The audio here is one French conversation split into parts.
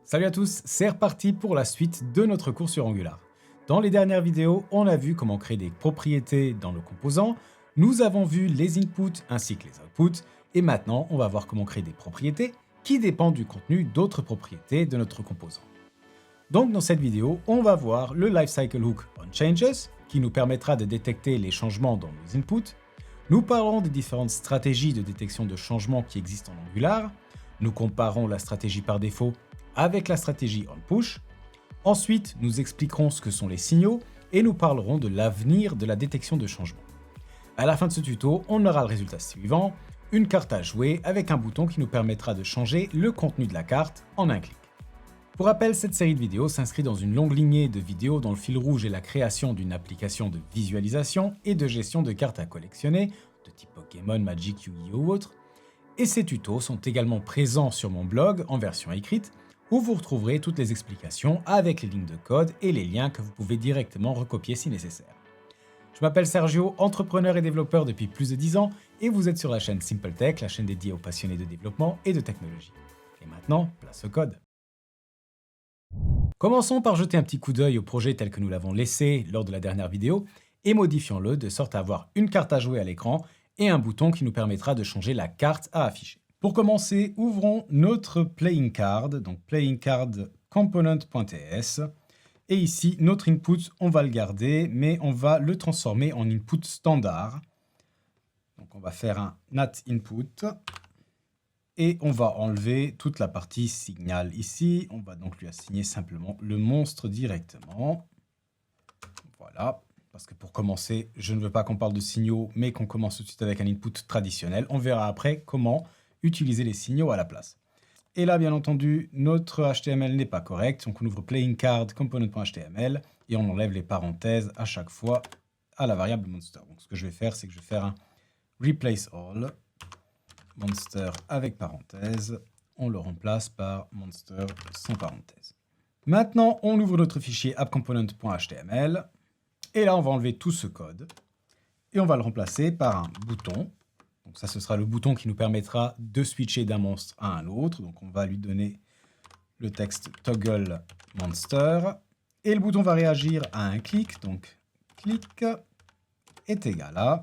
Salut à tous, c'est reparti pour la suite de notre cours sur Angular. Dans les dernières vidéos, on a vu comment créer des propriétés dans nos composants, nous avons vu les inputs ainsi que les outputs, et maintenant on va voir comment créer des propriétés qui dépendent du contenu d'autres propriétés de notre composant. Donc dans cette vidéo, on va voir le lifecycle hook onChanges, qui nous permettra de détecter les changements dans nos inputs. Nous parlerons des différentes stratégies de détection de changements qui existent en Angular. Nous comparons la stratégie par défaut avec la stratégie onPush. Ensuite, nous expliquerons ce que sont les signaux et nous parlerons de l'avenir de la détection de changements. À la fin de ce tuto, on aura le résultat suivant, une carte à jouer avec un bouton qui nous permettra de changer le contenu de la carte en un clic. Pour rappel, cette série de vidéos s'inscrit dans une longue lignée de vidéos dont le fil rouge est la création d'une application de visualisation et de gestion de cartes à collectionner, de type Pokémon, Magic, Yu-Gi-Oh! Ou autre. Et ces tutos sont également présents sur mon blog en version écrite, où vous retrouverez toutes les explications avec les lignes de code et les liens que vous pouvez directement recopier si nécessaire. Je m'appelle Sergio, entrepreneur et développeur depuis plus de 10 ans, et vous êtes sur la chaîne Simple Tech, la chaîne dédiée aux passionnés de développement et de technologie. Et maintenant, place au code. Commençons par jeter un petit coup d'œil au projet tel que nous l'avons laissé lors de la dernière vidéo, et modifions-le de sorte à avoir une carte à jouer à l'écran et un bouton qui nous permettra de changer la carte à afficher. Pour commencer, ouvrons notre playing card, donc playing card component.ts. Et ici, notre input, on va le garder, mais on va le transformer en input standard. Donc on va faire un nat input. Et on va enlever toute la partie signal ici. On va donc lui assigner simplement le monstre directement. Voilà. Parce que pour commencer, je ne veux pas qu'on parle de signaux, mais qu'on commence tout de suite avec un input traditionnel. On verra après comment utiliser les signaux à la place. Et là, bien entendu, notre HTML n'est pas correct. Donc on ouvre playing card component.html et on enlève les parenthèses à chaque fois à la variable monster. Donc ce que je vais faire, c'est que je vais faire un replace all monster avec parenthèse. On le remplace par monster sans parenthèse. Maintenant, on ouvre notre fichier appcomponent.html. Et là, on va enlever tout ce code. Et on va le remplacer par un bouton. Donc ça, ce sera le bouton qui nous permettra de switcher d'un monstre à un autre. Donc on va lui donner le texte toggle monster. Et le bouton va réagir à un clic. Donc clic est égal à...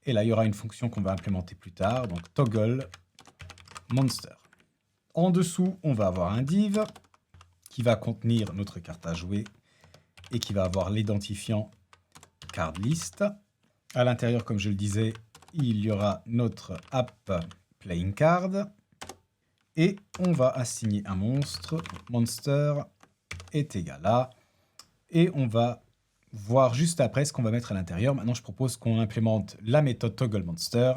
Et là, il y aura une fonction qu'on va implémenter plus tard. Donc toggle monster. En dessous, on va avoir un div qui va contenir notre carte à jouer et qui va avoir l'identifiant card list. À l'intérieur, comme je le disais, il y aura notre app playing card et on va assigner un monstre. Monster est égal à, et on va voir juste après ce qu'on va mettre à l'intérieur. Maintenant, je propose qu'on implémente la méthode toggle monster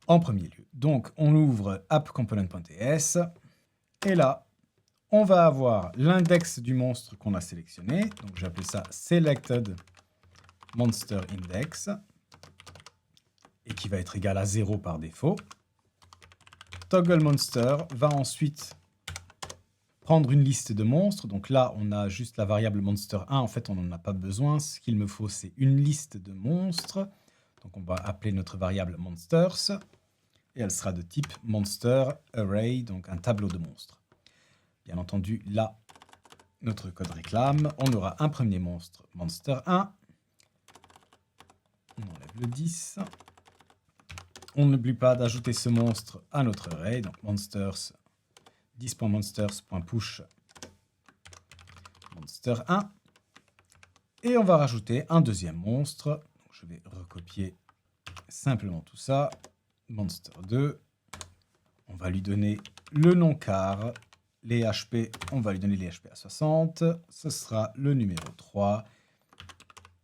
en premier lieu. Donc, on ouvre appcomponent.ts et là, on va avoir l'index du monstre qu'on a sélectionné. Donc, je vais appeler ça selected monster index. Et qui va être égal à 0 par défaut. Toggle monster va ensuite prendre une liste de monstres. Donc là, on a juste la variable monster 1. En fait, on n'en a pas besoin. Ce qu'il me faut, c'est une liste de monstres. Donc on va appeler notre variable monsters. Et elle sera de type monster array, donc un tableau de monstres. Bien entendu, là, notre code réclame. On aura un premier monstre, monster 1. On enlève le 10. On n'oublie pas d'ajouter ce monstre à notre array, donc monsters, 10.monsters.push monster 1. Et on va rajouter un deuxième monstre. Donc je vais recopier simplement tout ça. Monster 2. On va lui donner le nom car. Les HP, on va lui donner les HP à 60. Ce sera le numéro 3.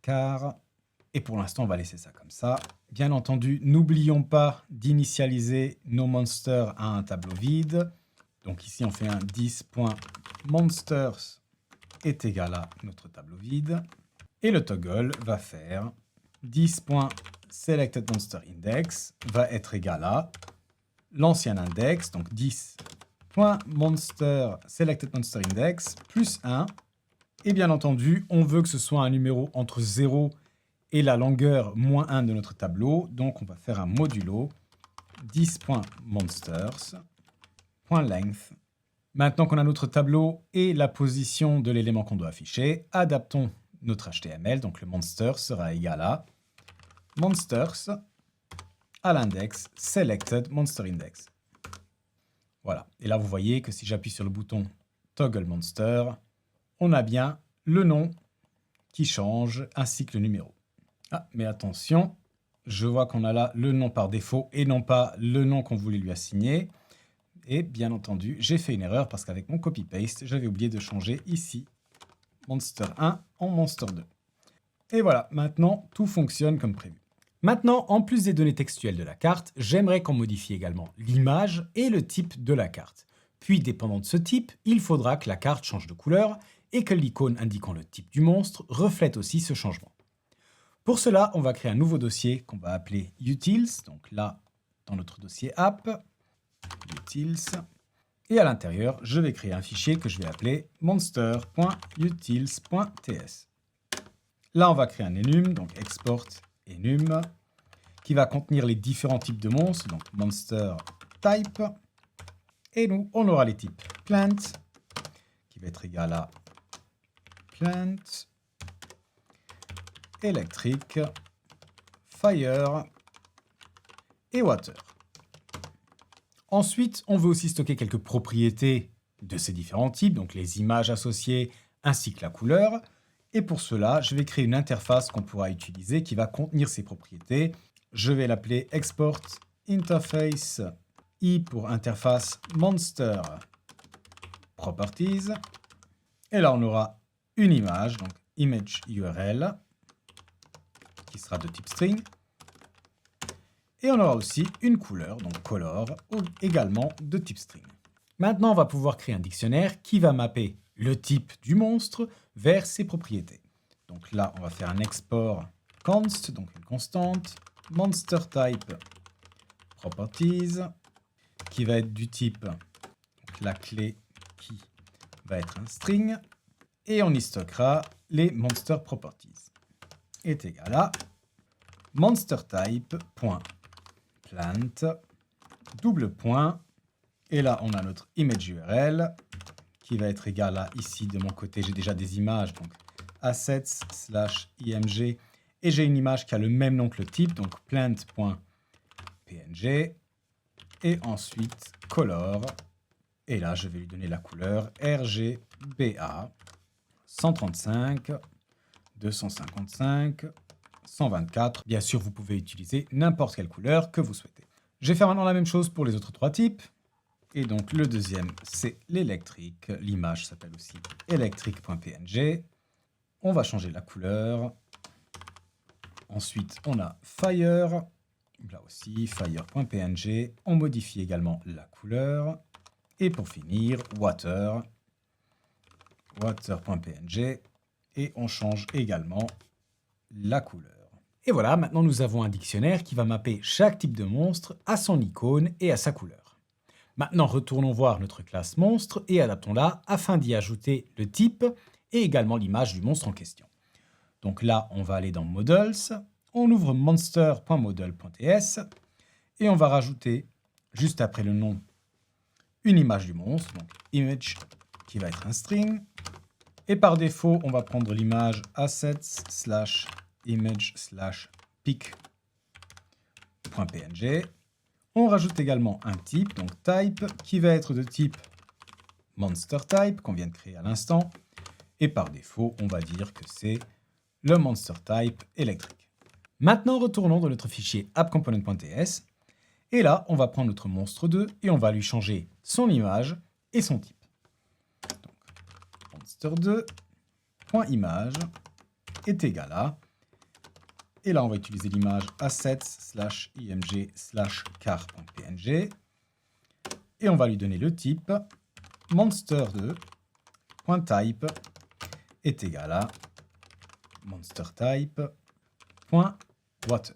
Car. Et pour l'instant, on va laisser ça comme ça. Bien entendu, n'oublions pas d'initialiser nos monsters à un tableau vide. Donc ici, on fait un 10.monsters est égal à notre tableau vide. Et le toggle va faire 10.selectedMonsterIndex va être égal à l'ancien index, donc 10.monsterSelectedMonsterIndex plus 1. Et bien entendu, on veut que ce soit un numéro entre 0 et la longueur moins 1 de notre tableau. Donc, on va faire un modulo 10.monsters.length Maintenant qu'on a notre tableau et la position de l'élément qu'on doit afficher, adaptons notre HTML. Donc le monster sera égal à monsters à l'index selected monster index. Voilà. Et là, vous voyez que si j'appuie sur le bouton toggle monster, on a bien le nom qui change ainsi que le numéro. Ah, mais attention, je vois qu'on a là le nom par défaut et non pas le nom qu'on voulait lui assigner. Et bien entendu, j'ai fait une erreur parce qu'avec mon copy-paste, j'avais oublié de changer ici monster 1 en monster 2. Et voilà, maintenant, tout fonctionne comme prévu. Maintenant, en plus des données textuelles de la carte, j'aimerais qu'on modifie également l'image et le type de la carte. Puis, dépendant de ce type, il faudra que la carte change de couleur et que l'icône indiquant le type du monstre reflète aussi ce changement. Pour cela, on va créer un nouveau dossier qu'on va appeler utils, donc là, dans notre dossier app, utils, et à l'intérieur, je vais créer un fichier que je vais appeler monster.utils.ts. Là, on va créer un enum, donc export enum, qui va contenir les différents types de monstres, donc monster type, et nous, on aura les types plant, qui va être égal à plant, electric, fire et water. Ensuite, on veut aussi stocker quelques propriétés de ces différents types, donc les images associées ainsi que la couleur. Et pour cela, je vais créer une interface qu'on pourra utiliser qui va contenir ces propriétés. Je vais l'appeler export interface i pour interface monster properties. Et là, on aura une image, donc image URL, qui sera de type string. Et on aura aussi une couleur, donc color, également de type string. Maintenant, on va pouvoir créer un dictionnaire qui va mapper le type du monstre vers ses propriétés. Donc là, on va faire un export const, donc une constante, monster type properties, qui va être du type, donc la clé qui va être un string, et on y stockera les monster properties. Est égal à monster type.plant, double point, et là on a notre image URL qui va être égal à, ici de mon côté j'ai déjà des images, donc assets/img, et j'ai une image qui a le même nom que le type, donc plant.png, et ensuite color, et là je vais lui donner la couleur RGBA 135, 255, 124. Bien sûr, vous pouvez utiliser n'importe quelle couleur que vous souhaitez. Je vais faire maintenant la même chose pour les autres trois types. Et donc, le deuxième, c'est l'électrique. L'image s'appelle aussi electric.png. On va changer la couleur. Ensuite, on a fire. Là aussi, fire.png. On modifie également la couleur. Et pour finir, water. Water.png. Et on change également la couleur. Et voilà, maintenant nous avons un dictionnaire qui va mapper chaque type de monstre à son icône et à sa couleur. Maintenant, retournons voir notre classe monstre et adaptons-la afin d'y ajouter le type et également l'image du monstre en question. Donc là, on va aller dans Models, on ouvre monster.model.ts et on va rajouter, juste après le nom, une image du monstre, donc image qui va être un string. Et par défaut, on va prendre l'image assets/image/pic.png. On rajoute également un type, donc type, qui va être de type monster type, qu'on vient de créer à l'instant. Et par défaut, on va dire que c'est le monster type électrique. Maintenant, retournons dans notre fichier appcomponent.ts. Et là, on va prendre notre monstre 2 et on va lui changer son image et son type. Donc, monster2.image est égal à, et là on va utiliser l'image assets/img/car.png et on va lui donner le type monster2.type est égal à monstertype.water.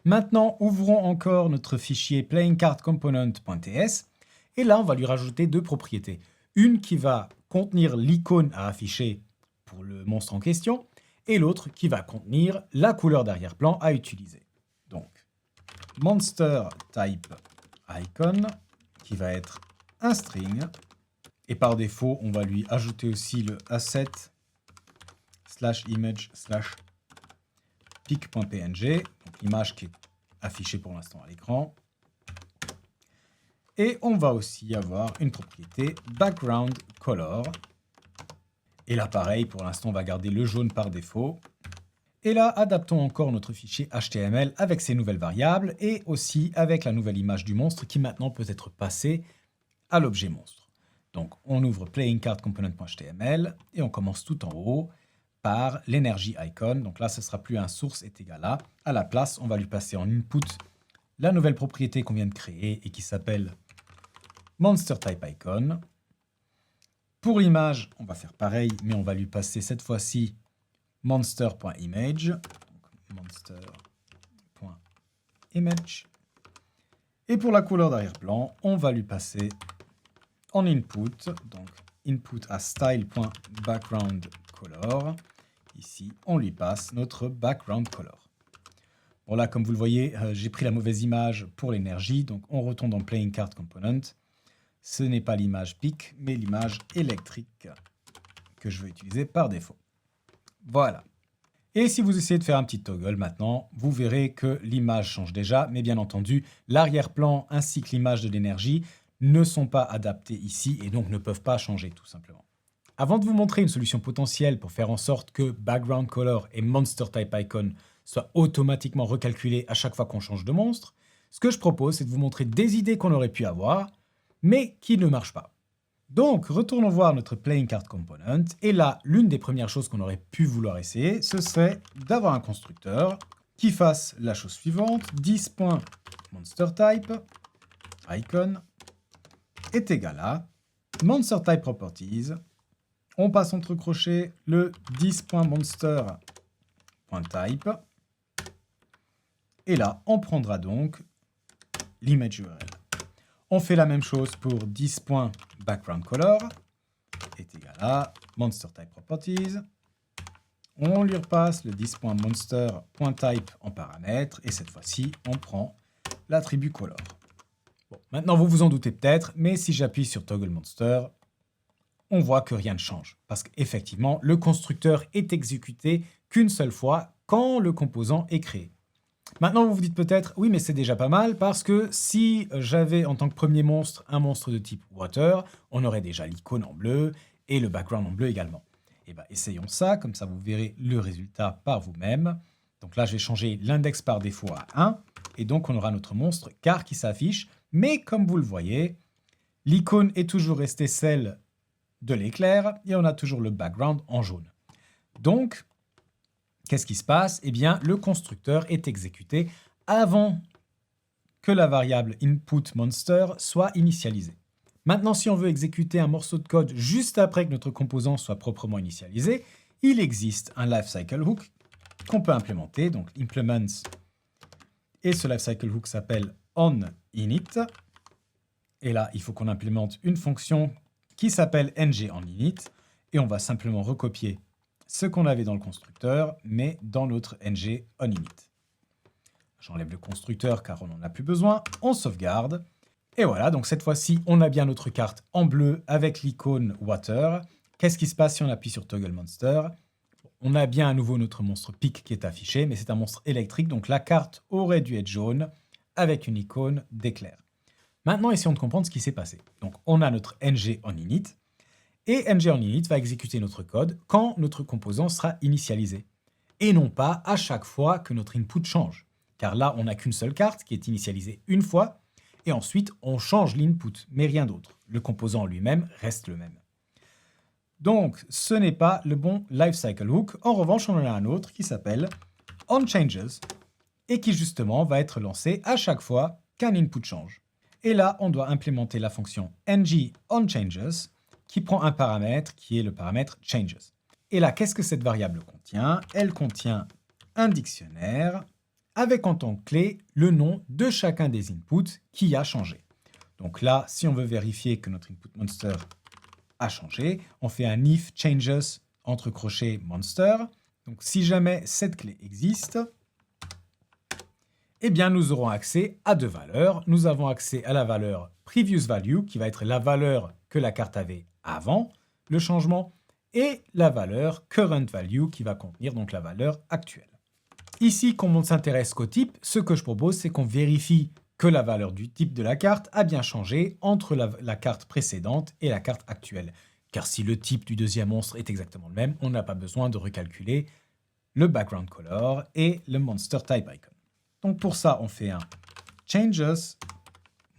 Maintenant, ouvrons encore notre fichier playingcardcomponent.ts et là on va lui rajouter deux propriétés. Une qui va contenir l'icône à afficher pour le monstre en question, et l'autre qui va contenir la couleur d'arrière-plan à utiliser. Donc, monster type icon, qui va être un string, Et par défaut, on va lui ajouter aussi le asset/image/pic.png, donc l'image qui est affichée pour l'instant à l'écran. Et on va aussi avoir une propriété background color. Et là, pareil, pour l'instant, on va garder le jaune par défaut. Et là, adaptons encore notre fichier HTML avec ces nouvelles variables et aussi avec la nouvelle image du monstre qui maintenant peut être passée à l'objet monstre. Donc, on ouvre playingcardComponent.html et on commence tout en haut par l'energy icon. Donc là, ce ne sera plus un source est égal à. À la place, on va lui passer en input la nouvelle propriété qu'on vient de créer et qui s'appelle monsterTypeIcon. Pour l'image, on va faire pareil, mais on va lui passer cette fois-ci monster.image. Monster.image. Et pour la couleur d'arrière-plan, on va lui passer en input, donc input à style.backgroundColor. Ici, on lui passe notre background color. Bon là, comme vous le voyez, j'ai pris la mauvaise image pour l'énergie, donc on retourne dans Playing Card Component. Ce n'est pas l'image PIC, mais l'image électrique que je veux utiliser par défaut. Voilà. Et si vous essayez de faire un petit toggle maintenant, vous verrez que l'image change déjà, mais bien entendu, l'arrière-plan ainsi que l'image de l'énergie ne sont pas adaptés ici et donc ne peuvent pas changer tout simplement. Avant de vous montrer une solution potentielle pour faire en sorte que Background Color et Monster Type Icon soient automatiquement recalculés à chaque fois qu'on change de monstre, ce que je propose, c'est de vous montrer des idées qu'on aurait pu avoir, mais qui ne marchent pas. Donc, retournons voir notre Playing Card Component, et là, l'une des premières choses qu'on aurait pu vouloir essayer, ce serait d'avoir un constructeur qui fasse la chose suivante, 10.monsterType icon est égal à monsterTypeProperties. On passe entre crochets le 10.monster.type. Et là, on prendra donc l'image URL. On fait la même chose pour 10.backgroundColor est égal à monsterTypeProperties. On lui repasse le 10.monster.type en paramètre et cette fois-ci, on prend l'attribut color. Bon, maintenant, vous vous en doutez peut-être, mais si j'appuie sur Toggle Monster, on voit que rien ne change. Parce qu'effectivement, le constructeur est exécuté qu'une seule fois quand le composant est créé. Maintenant, vous vous dites peut-être, oui, mais c'est déjà pas mal, parce que si j'avais en tant que premier monstre un monstre de type Water, on aurait déjà l'icône en bleu et le background en bleu également. Et bien, essayons ça, comme ça vous verrez le résultat par vous-même. Donc là, je vais changer l'index par défaut à 1, et donc on aura notre monstre car qui s'affiche, mais comme vous le voyez, l'icône est toujours restée celle de l'éclair, et on a toujours le background en jaune. Donc, qu'est-ce qui se passe? Eh bien, le constructeur est exécuté avant que la variable inputMonster soit initialisée. Maintenant, si on veut exécuter un morceau de code juste après que notre composant soit proprement initialisé, il existe un lifecycle hook qu'on peut implémenter, donc implements, et ce lifecycle hook s'appelle onInit. Et là, il faut qu'on implémente une fonction qui s'appelle ngOnInit, et on va simplement recopier ce qu'on avait dans le constructeur, mais dans notre ngOnInit. J'enlève le constructeur car on n'en a plus besoin, on sauvegarde. Et voilà, donc cette fois-ci, on a bien notre carte en bleu avec l'icône Water. Qu'est-ce qui se passe si on appuie sur Toggle Monster? On a bien à nouveau notre monstre PIC qui est affiché, mais c'est un monstre électrique, donc la carte aurait dû être jaune avec une icône d'éclair. Maintenant, essayons de comprendre ce qui s'est passé. Donc, on a notre ngOnInit, et ngOnInit va exécuter notre code quand notre composant sera initialisé, et non pas à chaque fois que notre input change. Car là, on n'a qu'une seule carte qui est initialisée une fois, et ensuite, on change l'input, mais rien d'autre. Le composant lui-même reste le même. Donc, ce n'est pas le bon lifecycle hook. En revanche, on en a un autre qui s'appelle onChanges, et qui justement va être lancé à chaque fois qu'un input change. Et là, on doit implémenter la fonction ngOnChanges, qui prend un paramètre qui est le paramètre changes. Et là, qu'est-ce que cette variable contient? Elle contient un dictionnaire avec en tant que clé le nom de chacun des inputs qui a changé. Donc là, si on veut vérifier que notre input monster a changé, on fait un if changes entre crochets monster. Donc si jamais cette clé existe, eh bien nous aurons accès à deux valeurs. Nous avons accès à la valeur previous value, qui va être la valeur que la carte avait avant le changement, et la valeur current value qui va contenir donc la valeur actuelle. Ici, comme on ne s'intéresse qu'au type, ce que je propose, c'est qu'on vérifie que la valeur du type de la carte a bien changé entre la carte précédente et la carte actuelle. Car si le type du deuxième monstre est exactement le même, on n'a pas besoin de recalculer le background color et le monster type icon. Donc pour ça, on fait un changes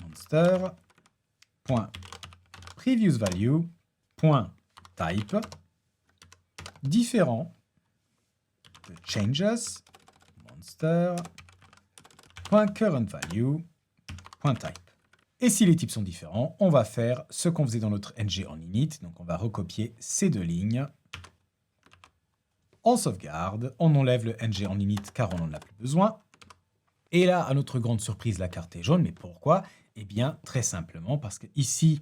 monster.previousValue.type différent de changes monster.currentValue.type. Et si les types sont différents, on va faire ce qu'on faisait dans notre ng en init. Donc on va recopier ces deux lignes. On sauvegarde, on enlève le ng en init car on n'en a plus besoin. Et là, à notre grande surprise, la carte est jaune. Mais pourquoi? Eh bien, très simplement parce que ici,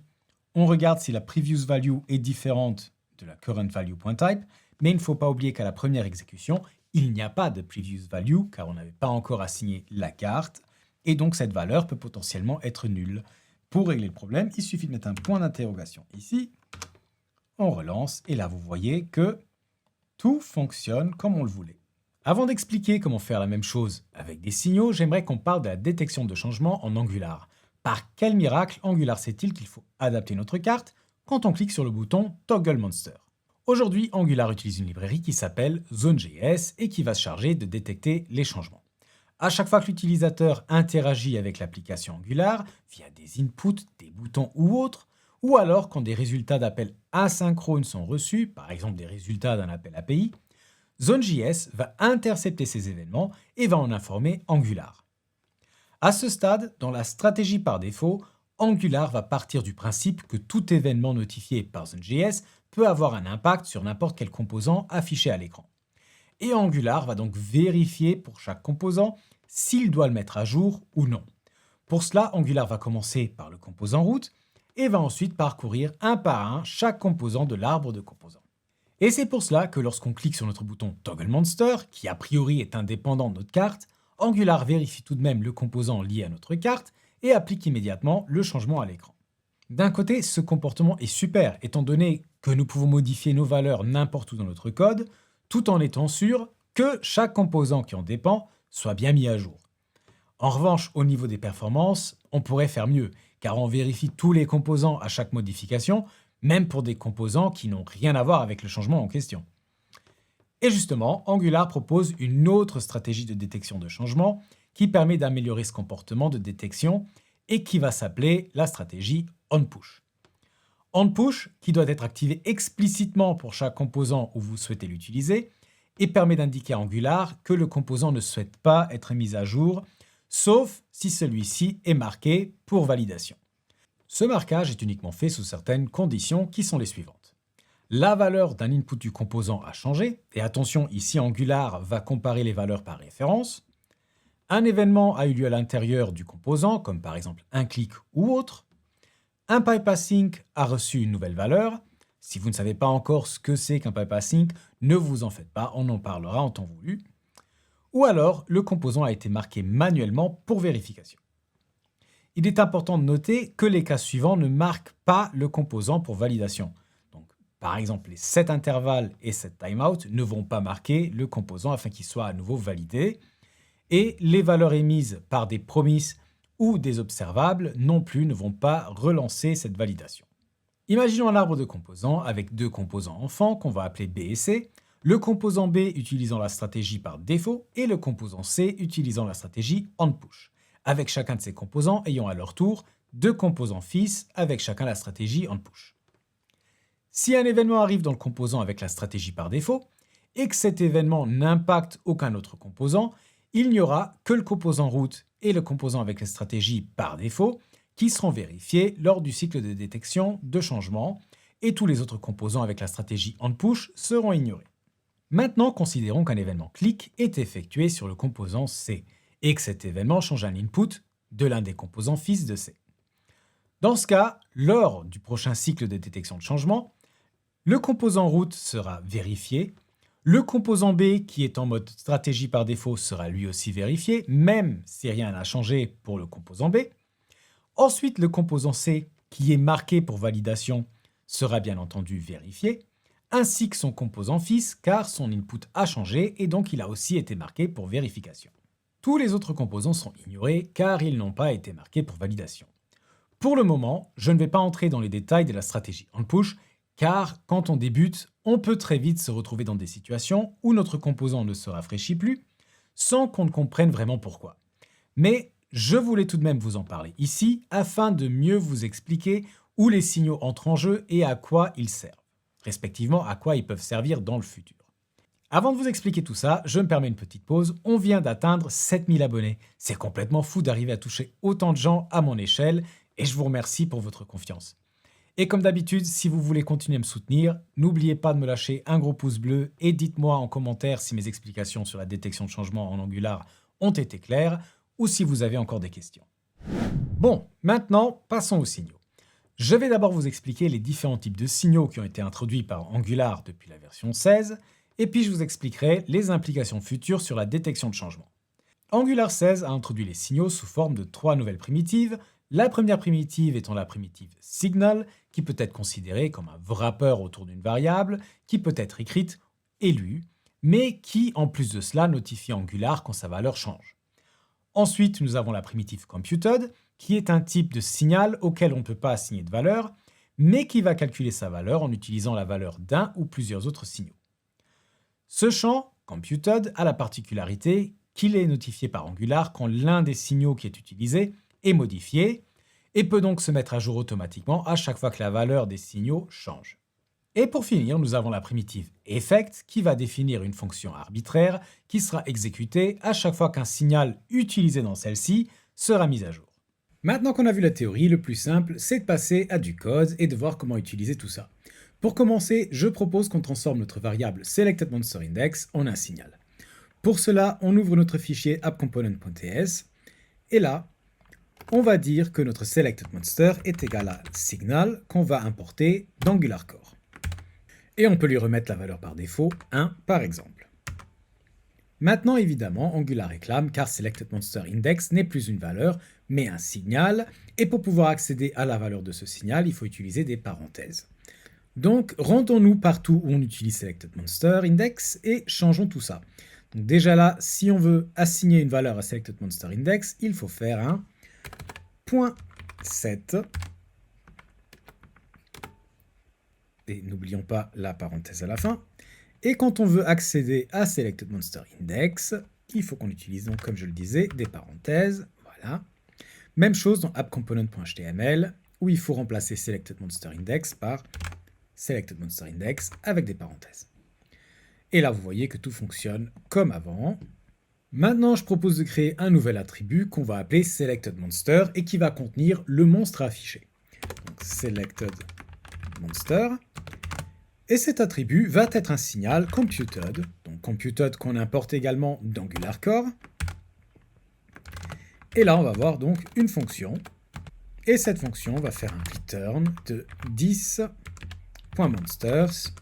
on regarde si la previous value est différente de la current value.type. Mais il ne faut pas oublier qu'à la première exécution, il n'y a pas de previous value car on n'avait pas encore assigné la carte. Et donc, cette valeur peut potentiellement être nulle. Pour régler le problème, il suffit de mettre un point d'interrogation ici. On relance et là, vous voyez que tout fonctionne comme on le voulait. Avant d'expliquer comment faire la même chose avec des signaux, j'aimerais qu'on parle de la détection de changement en Angular. Par quel miracle Angular sait-il qu'il faut adapter notre carte quand on clique sur le bouton Toggle Monster? Aujourd'hui, Angular utilise une librairie qui s'appelle Zone.js et qui va se charger de détecter les changements. À chaque fois que l'utilisateur interagit avec l'application Angular via des inputs, des boutons ou autres, ou alors quand des résultats d'appel asynchrones sont reçus, par exemple des résultats d'un appel API, Zone.js va intercepter ces événements et va en informer Angular. À ce stade, dans la stratégie par défaut, Angular va partir du principe que tout événement notifié par Zone.js peut avoir un impact sur n'importe quel composant affiché à l'écran. Et Angular va donc vérifier pour chaque composant s'il doit le mettre à jour ou non. Pour cela, Angular va commencer par le composant root et va ensuite parcourir un par un chaque composant de l'arbre de composants. Et c'est pour cela que lorsqu'on clique sur notre bouton Toggle Monster, qui a priori est indépendant de notre carte, Angular vérifie tout de même le composant lié à notre carte et applique immédiatement le changement à l'écran. D'un côté, ce comportement est super, étant donné que nous pouvons modifier nos valeurs n'importe où dans notre code, tout en étant sûr que chaque composant qui en dépend soit bien mis à jour. En revanche, au niveau des performances, on pourrait faire mieux, car on vérifie tous les composants à chaque modification, même pour des composants qui n'ont rien à voir avec le changement en question. Et justement, Angular propose une autre stratégie de détection de changement qui permet d'améliorer ce comportement de détection et qui va s'appeler la stratégie onPush. onPush, qui doit être activé explicitement pour chaque composant où vous souhaitez l'utiliser, et permet d'indiquer à Angular que le composant ne souhaite pas être mis à jour, sauf si celui-ci est marqué pour validation. Ce marquage est uniquement fait sous certaines conditions qui sont les suivantes. La valeur d'un input du composant a changé, et attention, ici Angular va comparer les valeurs par référence. Un événement a eu lieu à l'intérieur du composant, comme par exemple un clic ou autre. Un pipe async a reçu une nouvelle valeur. Si vous ne savez pas encore ce que c'est qu'un pipe async, ne vous en faites pas, on en parlera en temps voulu. Ou alors, le composant a été marqué manuellement pour vérification. Il est important de noter que les cas suivants ne marquent pas le composant pour validation. Donc, par exemple, les set intervalles et set timeout ne vont pas marquer le composant afin qu'il soit à nouveau validé. Et les valeurs émises par des promises ou des observables non plus ne vont pas relancer cette validation. Imaginons un arbre de composants avec deux composants enfants qu'on va appeler B et C, le composant B utilisant la stratégie par défaut et le composant C utilisant la stratégie onPush, avec chacun de ces composants ayant à leur tour deux composants fils avec chacun la stratégie onPush. Si un événement arrive dans le composant avec la stratégie par défaut et que cet événement n'impacte aucun autre composant, il n'y aura que le composant root et le composant avec la stratégie par défaut qui seront vérifiés lors du cycle de détection de changement et tous les autres composants avec la stratégie onPush seront ignorés. Maintenant, considérons qu'un événement click est effectué sur le composant C et que cet événement change un input de l'un des composants fils de C. Dans ce cas, lors du prochain cycle de détection de changement, le composant root sera vérifié, le composant B qui est en mode stratégie par défaut sera lui aussi vérifié, même si rien n'a changé pour le composant B. Ensuite, le composant C qui est marqué pour validation sera bien entendu vérifié, ainsi que son composant fils car son input a changé et donc il a aussi été marqué pour vérification. Tous les autres composants sont ignorés car ils n'ont pas été marqués pour validation. Pour le moment, je ne vais pas entrer dans les détails de la stratégie on-push car quand on débute, on peut très vite se retrouver dans des situations où notre composant ne se rafraîchit plus sans qu'on ne comprenne vraiment pourquoi. Mais je voulais tout de même vous en parler ici afin de mieux vous expliquer où les signaux entrent en jeu et à quoi ils servent, respectivement à quoi ils peuvent servir dans le futur. Avant de vous expliquer tout ça, je me permets une petite pause. On vient d'atteindre 7000 abonnés. C'est complètement fou d'arriver à toucher autant de gens à mon échelle et je vous remercie pour votre confiance. Et comme d'habitude, si vous voulez continuer à me soutenir, n'oubliez pas de me lâcher un gros pouce bleu et dites-moi en commentaire si mes explications sur la détection de changement en Angular ont été claires ou si vous avez encore des questions. Bon, maintenant, passons aux signaux. Je vais d'abord vous expliquer les différents types de signaux qui ont été introduits par Angular depuis la version 16, et puis je vous expliquerai les implications futures sur la détection de changement. Angular 16 a introduit les signaux sous forme de 3 nouvelles primitives, la première primitive étant la primitive signal, qui peut être considérée comme un wrapper autour d'une variable, qui peut être écrite et lue, mais qui, en plus de cela, notifie Angular quand sa valeur change. Ensuite, nous avons la primitive computed, qui est un type de signal auquel on ne peut pas assigner de valeur, mais qui va calculer sa valeur en utilisant la valeur d'un ou plusieurs autres signaux. Ce champ, computed, a la particularité qu'il est notifié par Angular quand l'un des signaux qui est utilisé est modifié, et peut donc se mettre à jour automatiquement à chaque fois que la valeur des signaux change. Et pour finir, nous avons la primitive effect qui va définir une fonction arbitraire qui sera exécutée à chaque fois qu'un signal utilisé dans celle-ci sera mis à jour. Maintenant qu'on a vu la théorie, le plus simple, c'est de passer à du code et de voir comment utiliser tout ça. Pour commencer, je propose qu'on transforme notre variable selectedMonsterIndex en un signal. Pour cela, on ouvre notre fichier appcomponent.ts et là, on va dire que notre selectedMonster est égal à signal qu'on va importer d'AngularCore. Et on peut lui remettre la valeur par défaut, 1 par exemple. Maintenant, évidemment, Angular réclame car selectedMonsterIndex n'est plus une valeur, mais un signal, et pour pouvoir accéder à la valeur de ce signal, il faut utiliser des parenthèses. Donc, rendons-nous partout où on utilise selectedMonsterIndex et changeons tout ça. Donc déjà là, si on veut assigner une valeur à selectedMonsterIndex, il faut faire un .set. Et n'oublions pas la parenthèse à la fin. Et quand on veut accéder à selectedMonsterIndex, il faut qu'on utilise donc, comme je le disais, des parenthèses. Voilà. Même chose dans appcomponent.html, où il faut remplacer selectedMonsterIndex par selectedMonsterIndex avec des parenthèses. Et là, vous voyez que tout fonctionne comme avant. Maintenant, je propose de créer un nouvel attribut qu'on va appeler selectedMonster et qui va contenir le monstre affiché. Donc, selectedMonster. Et cet attribut va être un signal computed, donc computed qu'on importe également d'AngularCore. Et là, on va voir donc une fonction. Et cette fonction va faire un return de 10.monsters.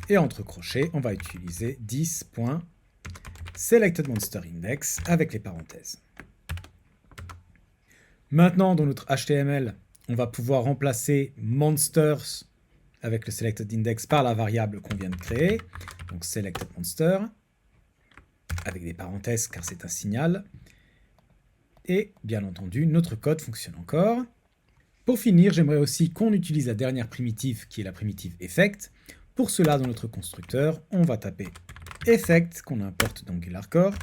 Et entre crochets, on va utiliser 10.selectedMonsterIndex avec les parenthèses. Maintenant, dans notre HTML, on va pouvoir remplacer monsters avec le selectedIndex par la variable qu'on vient de créer, donc selectedMonster, avec des parenthèses car c'est un signal. Et bien entendu, notre code fonctionne encore. Pour finir, j'aimerais aussi qu'on utilise la dernière primitive qui est la primitive effect. Pour cela, dans notre constructeur, on va taper effect qu'on importe d'AngularCore.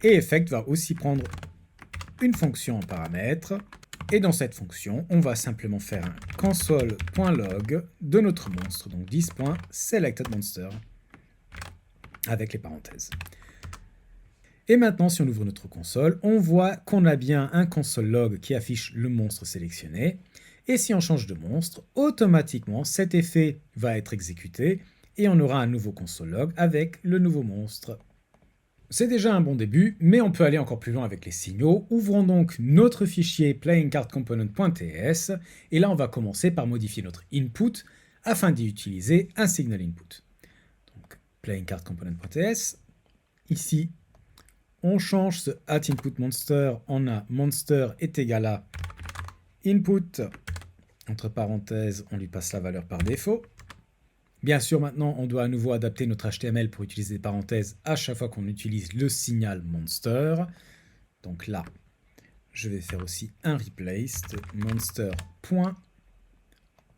Et effect va aussi prendre une fonction en paramètre. Et dans cette fonction, on va simplement faire un console.log de notre monstre, donc 10.selectedMonster avec les parenthèses. Et maintenant, si on ouvre notre console, on voit qu'on a bien un console log qui affiche le monstre sélectionné. Et si on change de monstre, automatiquement, cet effet va être exécuté et on aura un nouveau console log avec le nouveau monstre. C'est déjà un bon début, mais on peut aller encore plus loin avec les signaux. Ouvrons donc notre fichier playingcardcomponent.ts et là, on va commencer par modifier notre input afin d'y utiliser un signal input. Donc, playingcardcomponent.ts. Ici, on change ce @inputMonster en un monster est égal à input Entre parenthèses, on lui passe la valeur par défaut. Bien sûr, maintenant, on doit à nouveau adapter notre HTML pour utiliser des parenthèses à chaque fois qu'on utilise le signal monster. Donc là, je vais faire aussi un replace de monster point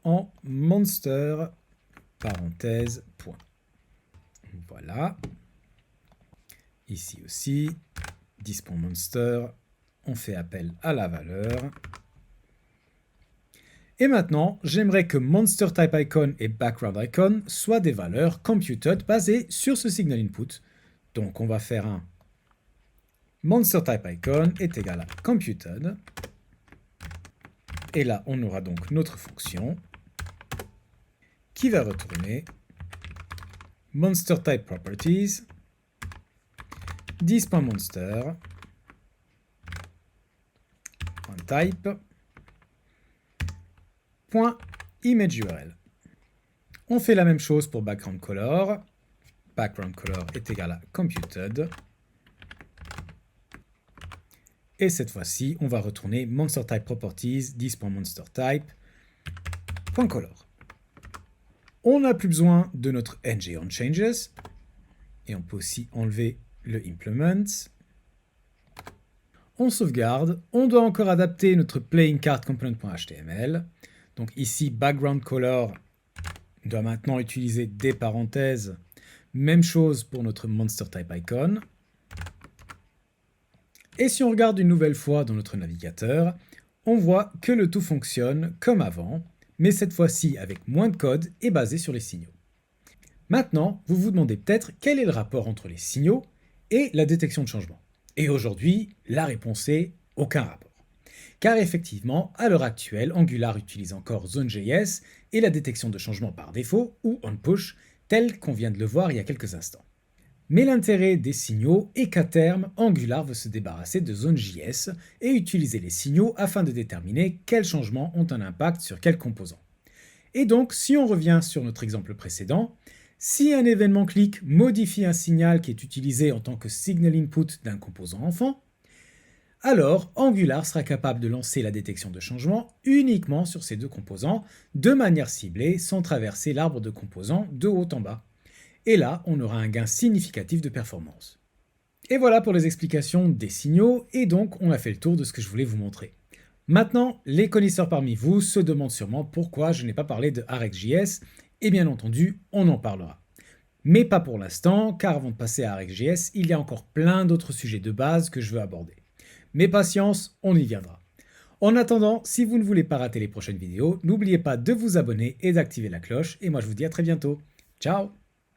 en monster parenthèse point. Voilà. Ici aussi, 10.monster, on fait appel à la valeur. Et maintenant, j'aimerais que monsterTypeIcon et backgroundIcon soient des valeurs computed basées sur ce signal input. Donc on va faire un monsterTypeIcon est égal à computed. Et là, on aura donc notre fonction qui va retourner monsterTypeProperties 10.monster.type .imageURL. On fait la même chose pour background color. Background color est égal à computed. Et cette fois-ci, on va retourner monsterTypeProperties 10.monsterType.color. On n'a plus besoin de notre ngOnChanges. Et on peut aussi enlever le implement. On sauvegarde. On doit encore adapter notre playingCardComponent.html. Donc ici, background color doit maintenant utiliser des parenthèses. Même chose pour notre monsterTypeIcon. Et si on regarde une nouvelle fois dans notre navigateur, on voit que le tout fonctionne comme avant, mais cette fois-ci avec moins de code et basé sur les signaux. Maintenant, vous vous demandez peut-être quel est le rapport entre les signaux et la détection de changement. Et aujourd'hui, la réponse est aucun rapport. Car effectivement, à l'heure actuelle, Angular utilise encore Zone.js et la détection de changement par défaut, ou onPush, tel qu'on vient de le voir il y a quelques instants. Mais l'intérêt des signaux est qu'à terme, Angular veut se débarrasser de Zone.js et utiliser les signaux afin de déterminer quels changements ont un impact sur quels composants. Et donc, si on revient sur notre exemple précédent, si un événement click modifie un signal qui est utilisé en tant que signal input d'un composant enfant, alors Angular sera capable de lancer la détection de changement uniquement sur ces deux composants, de manière ciblée, sans traverser l'arbre de composants de haut en bas. Et là, on aura un gain significatif de performance. Et voilà pour les explications des signaux, et donc on a fait le tour de ce que je voulais vous montrer. Maintenant, les connaisseurs parmi vous se demandent sûrement pourquoi je n'ai pas parlé de RxJS, et bien entendu, on en parlera. Mais pas pour l'instant, car avant de passer à RxJS, il y a encore plein d'autres sujets de base que je veux aborder. Mais patience, on y viendra. En attendant, si vous ne voulez pas rater les prochaines vidéos, n'oubliez pas de vous abonner et d'activer la cloche, et moi je vous dis à très bientôt. Ciao!